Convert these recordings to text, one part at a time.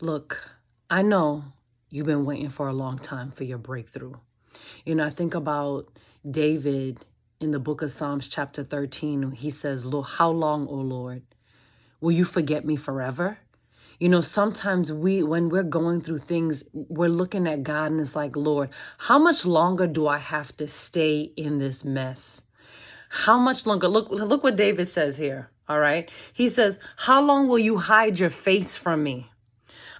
Look, I know you've been waiting for a long time for your breakthrough. I think about David in the book of Psalms, chapter 13. He says, Lord, how long, O Lord, will you forget me forever? Sometimes when we're going through things, we're looking at God and it's like, Lord, how much longer do I have to stay in this mess? How much longer? Look what David says here. All right. He says, how long will you hide your face from me?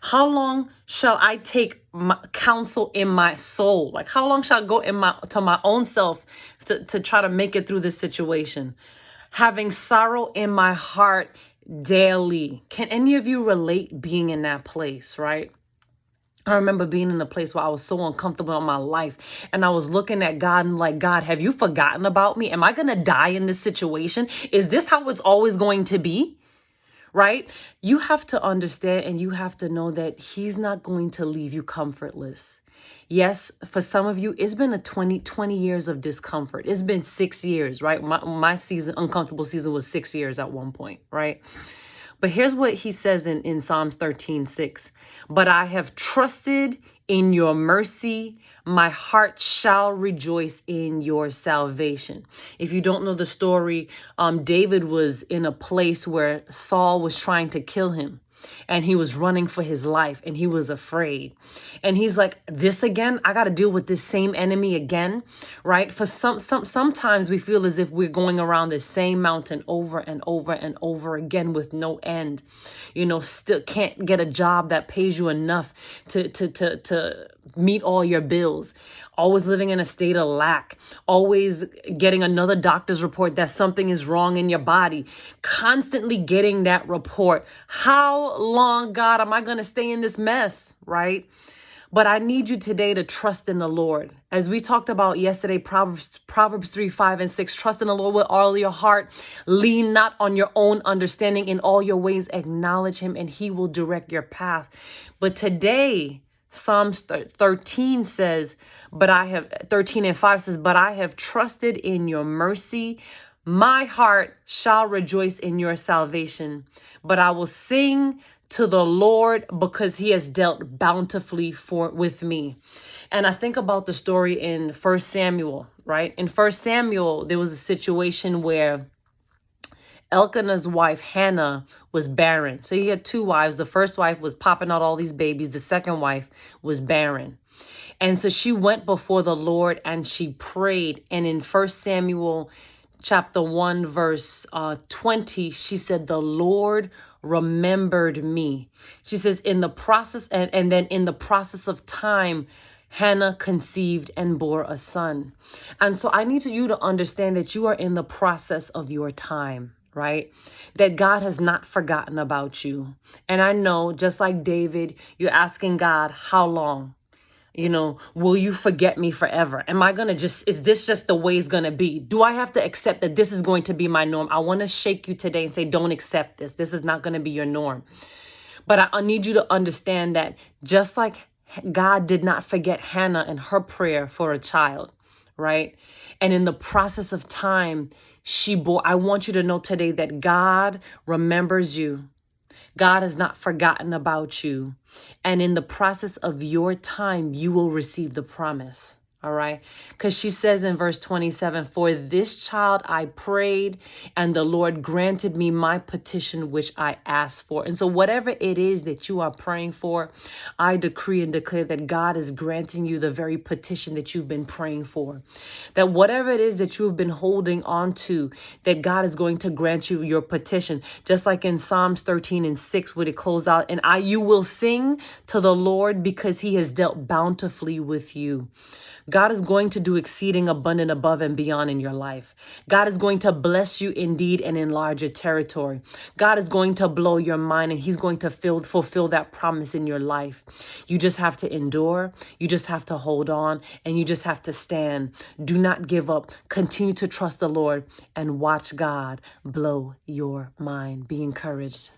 How long shall I take counsel in my soul? Like, how long shall I go to my own self to try to make it through this situation? Having sorrow in my heart daily. Can any of you relate being in that place, right? I remember being in a place where I was so uncomfortable in my life and I was looking at God and like, God, have you forgotten about me? Am I going to die in this situation? Is this how it's always going to be? Right? You have to understand and you have to know that he's not going to leave you comfortless. Yes, for some of you, it's been a 20 years of discomfort. It's been 6 years, right? My uncomfortable season was 6 years at one point, right? But here's what he says in Psalms 13:6. But I have trusted in your mercy. My heart shall rejoice in your salvation. If you don't know the story, David was in a place where Saul was trying to kill him. And he was running for his life and he was afraid. And he's like, this again? I got to deal with this same enemy again, right? For sometimes we feel as if we're going around the same mountain over and over and over again with no end. Still can't get a job that pays you enough to meet all your bills. Always living in a state of lack, always getting another doctor's report that something is wrong in your body, constantly getting that report. How long, God, am I going to stay in this mess, right? But I need you today to trust in the Lord. As we talked about yesterday, Proverbs 3:5-6, trust in the Lord with all your heart. Lean not on your own understanding. In all your ways, acknowledge him and he will direct your path. But today, Psalms 13 says, 13:5 says, but I have trusted in your mercy. My heart shall rejoice in your salvation, but I will sing to the Lord because he has dealt bountifully with me. And I think about the story in 1 Samuel, right? In 1 Samuel, there was a situation where Elkanah's wife, Hannah, was barren. So he had two wives. The first wife was popping out all these babies. The second wife was barren. And so she went before the Lord and she prayed. And in 1 Samuel chapter 1, verse 20, she said, the Lord remembered me. She says, in the process, and then in the process of time, Hannah conceived and bore a son. And so I need you to understand that you are in the process of your time, right? That God has not forgotten about you. And I know, just like David, you're asking God, how long? Will you forget me forever? Am I going to is this just the way it's going to be? Do I have to accept that this is going to be my norm? I want to shake you today and say, don't accept this. This is not going to be your norm. But I need you to understand that just like God did not forget Hannah and her prayer for a child, right? And in the process of time, I want you to know today that God remembers you. God has not forgotten about you. And in the process of your time, you will receive the promise. All right. Because she says in verse 27, for this child I prayed and the Lord granted me my petition, which I asked for. And so whatever it is that you are praying for, I decree and declare that God is granting you the very petition that you've been praying for. That whatever it is that you've been holding on to, that God is going to grant you your petition. Just like in Psalms 13:6, where it closed out, and you will sing to the Lord because he has dealt bountifully with you. God is going to do exceeding abundant above and beyond in your life. God is going to bless you indeed and enlarge your territory. God is going to blow your mind and he's going to fulfill that promise in your life. You just have to endure. You just have to hold on and you just have to stand. Do not give up. Continue to trust the Lord and watch God blow your mind. Be encouraged.